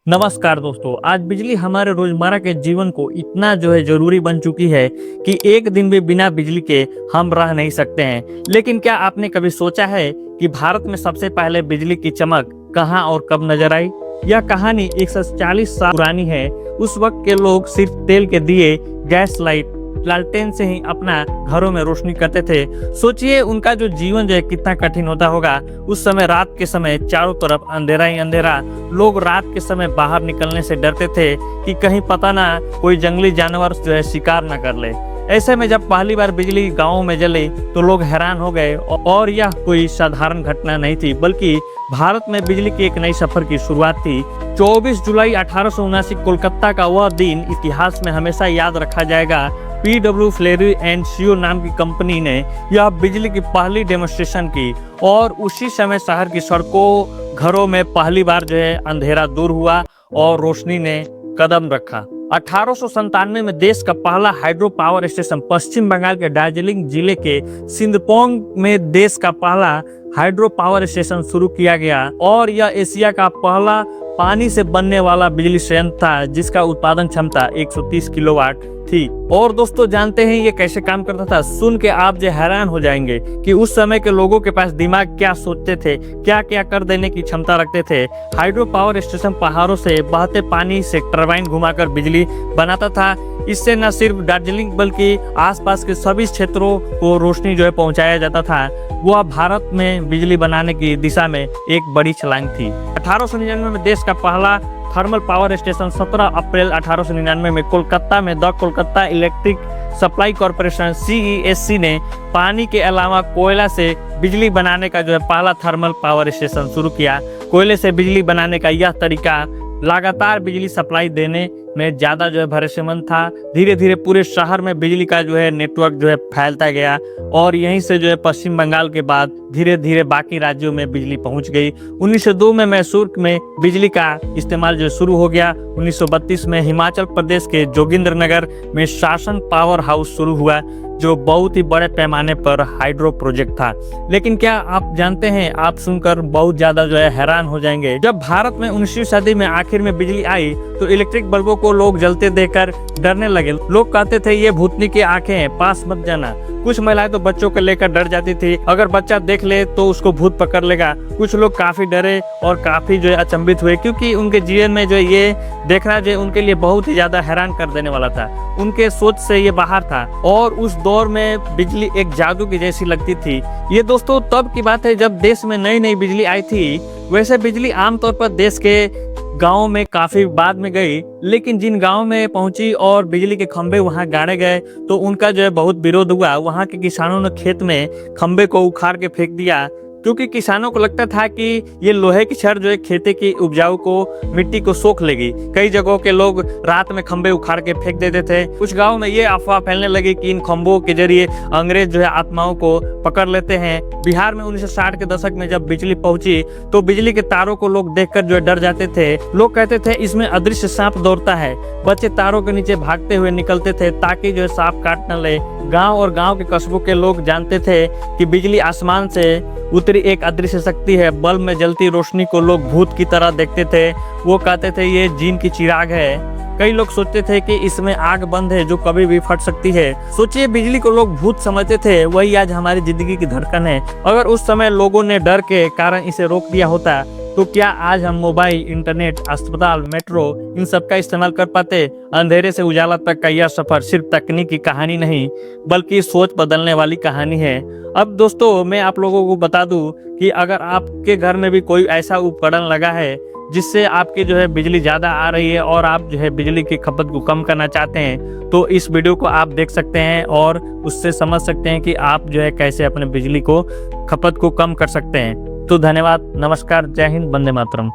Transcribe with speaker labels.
Speaker 1: नमस्कार दोस्तों। आज बिजली हमारे रोजमर्रा के जीवन को इतना जरूरी बन चुकी है कि एक दिन भी बिना बिजली के हम रह नहीं सकते हैं। लेकिन क्या आपने कभी सोचा है कि भारत में सबसे पहले बिजली की चमक कहां और कब नजर आई? यह कहानी 140 साल पुरानी है। उस वक्त के लोग सिर्फ तेल के दिए, गैस लाइट, लालटेन से ही अपना घरों में रोशनी करते थे। सोचिए उनका जो जीवन कितना कठिन होता होगा। उस समय रात के समय चारों तरफ अंधेरा ही अंधेरा। लोग रात के समय बाहर निकलने से डरते थे कि कहीं पता ना कोई जंगली जानवर शिकार ना कर ले। ऐसे में जब पहली बार बिजली गाँव में जली तो लोग हैरान हो गए और यह कोई साधारण घटना नहीं थी, बल्कि भारत में बिजली की एक नई सफर की शुरुआत थी। 24 जुलाई 1879 कोलकाता का वह दिन इतिहास में हमेशा याद रखा जाएगा। PW फ्लेरी एंड CO नाम की कंपनी ने यह बिजली की पहली डेमोन्स्ट्रेशन की और उसी समय शहर की सड़कों, घरों में पहली बार अंधेरा दूर हुआ और रोशनी ने कदम रखा। 1897 में देश का पहला हाइड्रो पावर स्टेशन पश्चिम बंगाल के दार्जिलिंग जिले के सिंधपोंग में देश का पहला हाइड्रो पावर स्टेशन शुरू किया गया और यह एशिया का पहला पानी से बनने वाला बिजली संयंत्र था जिसका उत्पादन क्षमता 130 किलोवाट थी। और दोस्तों जानते हैं ये कैसे काम करता था? सुन के आप हैरान हो जाएंगे कि उस समय के लोगों के पास दिमाग क्या सोचते थे, क्या क्या कर देने की क्षमता रखते थे। हाइड्रो पावर स्टेशन पहाड़ों से बहते पानी से टरबाइन घुमाकर बिजली बनाता था। इससे न सिर्फ दार्जिलिंग बल्कि आसपास के सभी क्षेत्रों को रोशनी पहुंचाया जाता था। वह भारत में बिजली बनाने की दिशा में एक बड़ी छलांग थी। 1899 में देश का पहला थर्मल पावर स्टेशन 17 अप्रैल 1899 में कोलकाता में the Kolkata electric supply corporation CESC ने पानी के अलावा कोयला से बिजली बनाने का पहला थर्मल पावर स्टेशन शुरू किया। कोयले से बिजली बनाने का यह तरीका लगातार बिजली सप्लाई देने में ज्यादा भरोसेमंद था। धीरे धीरे पूरे शहर में बिजली का नेटवर्क फैलता गया और यहीं से पश्चिम बंगाल के बाद धीरे धीरे बाकी राज्यों में बिजली पहुंच गई। 1902 में मैसूर में बिजली का इस्तेमाल शुरू हो गया। 1932 में हिमाचल प्रदेश के जोगिंद्रनगर में शासन पावर हाउस शुरू हुआ जो बहुत ही बड़े पैमाने पर हाइड्रो प्रोजेक्ट था। लेकिन क्या आप जानते हैं, आप सुनकर बहुत ज्यादा हैरान हो जाएंगे, जब भारत में 19वीं सदी में आखिर में बिजली आई तो इलेक्ट्रिक बल्बों को लोग जलते देखकर डरने लगे। लोग कहते थे ये भूतनी की आंखें हैं, पास मत जाना। कुछ महिलाएं तो बच्चों को लेकर डर जाती थी, अगर बच्चा देख ले तो उसको भूत पकड़ लेगा। कुछ लोग काफी डरे और काफी अचंभित हुए क्योंकि उनके जीवन में ये देखना उनके लिए बहुत ही ज्यादा हैरान कर देने वाला था। उनके सोच से ये बाहर था और उस दौर में बिजली एक जादू की जैसी लगती थी। ये दोस्तों तब की बात है जब देश में नई नई बिजली आई थी। वैसे बिजली आमतौर पर देश के गाँव में काफी बाद में गई, लेकिन जिन गाँव में पहुंची और बिजली के खंभे वहां गाड़े गए तो उनका बहुत विरोध हुआ। वहां के किसानों ने खेत में खंभे को उखाड़ के फेंक दिया क्योंकि किसानों को लगता था कि ये लोहे की छड़ खेती की उपजाऊ को, मिट्टी को सोख लेगी। कई जगहों के लोग रात में खंभे उखाड़ के फेंक देते थे। कुछ गाँव में ये अफवाह फैलने लगी कि इन खंभों के जरिए अंग्रेज आत्माओं को पकड़ लेते हैं। बिहार में 1960 के दशक में जब बिजली पहुंची तो बिजली के तारों को लोग देखकर डर जाते थे। लोग कहते थे इसमें अदृश्य सांप दौड़ता है। बच्चे तारों के नीचे भागते हुए निकलते थे ताकि सांप काट न ले। गांव और गांव के कस्बों के लोग जानते थे कि बिजली आसमान से उतरी एक अदृश्य शक्ति है। बल्ब में जलती रोशनी को लोग भूत की तरह देखते थे। वो कहते थे ये जीन की चिराग है। कई लोग सोचते थे कि इसमें आग बंद है जो कभी भी फट सकती है। सोचिए बिजली को लोग भूत समझते थे, वही आज हमारी जिंदगी की धड़कन है। अगर उस समय लोगों ने डर के कारण इसे रोक दिया होता तो क्या आज हम मोबाइल, इंटरनेट, अस्पताल, मेट्रो इन सब का इस्तेमाल कर पाते? अंधेरे से उजाला तक का यह सफर सिर्फ तकनीक की कहानी नहीं बल्कि सोच बदलने वाली कहानी है। अब दोस्तों मैं आप लोगों को बता दूं कि अगर आपके घर में भी कोई ऐसा उपकरण लगा है जिससे आपकी बिजली ज्यादा आ रही है और आप बिजली की खपत को कम करना चाहते हैं तो इस वीडियो को आप देख सकते हैं और उससे समझ सकते हैं कि आप कैसे अपने बिजली को खपत को कम कर सकते हैं। तो धन्यवाद, नमस्कार, जय हिंद, वंदे मातरम।